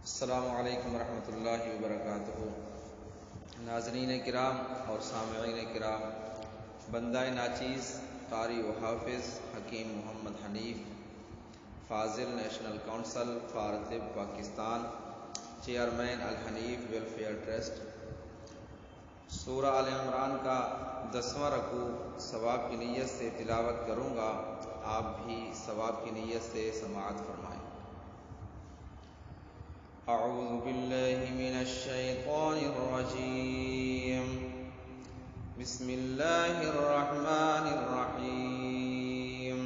السلام علیکم ورحمۃ اللہ وبرکاتہ۔ ناظرین کرام اور سامعین کرام، بندہ ناچیز قاری و حافظ حکیم محمد حنیف، فاضل نیشنل کونسل فار طب پاکستان، چیئرمین الحنیف ویلفیئر ٹرسٹ، سورہ عمران کا 10واں رکوع ثواب کی نیت سے تلاوت کروں گا، آپ بھی ثواب کی نیت سے سماعت فرمائیں۔ اعوذ باللہ من الشیطان الرجیم، بسم اللہ الرحمن الرحیم۔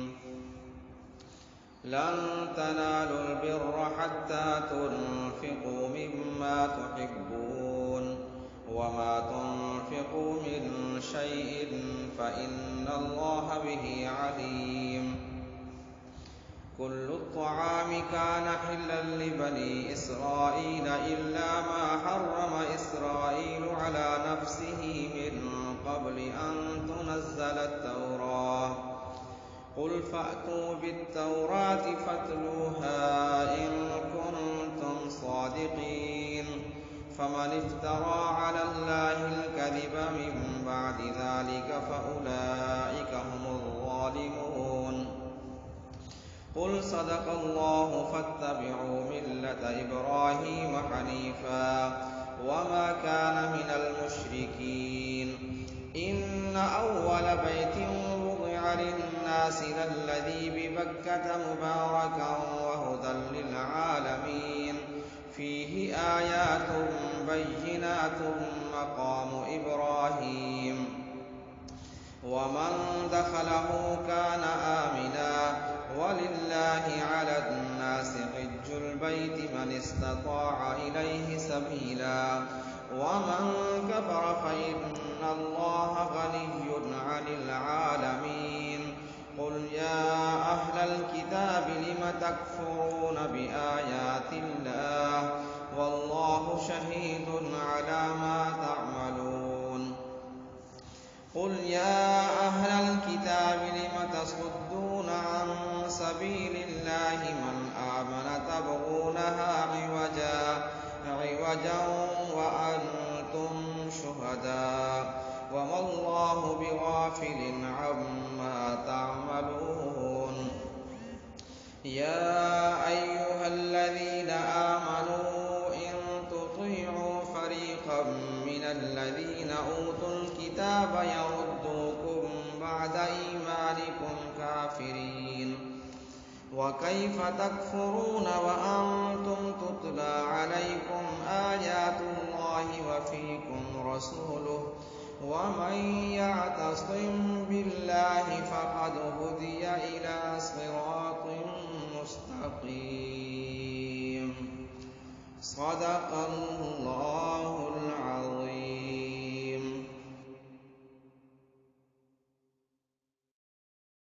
لن تنالوا البر حتى تنفقوا مما تحبون وما تنفقوا من شيء فإن الله به عليم۔ كل الطعام كان حلا لبني إسرائيل إلا ما حرم إسرائيل على نفسه من قبل أن تنزل التوراة، قل فأتوا بالتوراة فاتلوها إن كنتم صادقين، فمن افترى على الله الكذب من بعد ذلك فأولئك هم الظالمون۔ قل صدق الله فاتبعوا ملة إبراهيم حنيفا وما كان من المشركين، إن أول بيت وضع للناس للذي ببكة مباركا وهدى للعالمين، فيه آيات بينات مقام إبراهيم، ومن دخله كان آمنا، ولله على الناس حج البيت من استطاع إليه سبيلا، ومن كفر فإن الله غني عن العالمين۔ قل يا أهل الكتاب لم تكفرون بآيات الله والله شهيد على ما تعملون۔ قل يا أهل الكتاب لم تصدون عن سبيل الله من آمن تبغونها عوجا وأنتم شهداء وما الله بغافل عما تعملون۔ يا أيها الذين آمنوا إن تطيعوا فريقا من الذين أوتوا الكتاب يردوكم بعد إيمانكم كافرين، وكيف تكفرون وأنتم تتلى عليكم آيات الله وفيكم رسوله، ومن يعتصم بالله فقد هدي إلى صراط مستقيم۔ صدق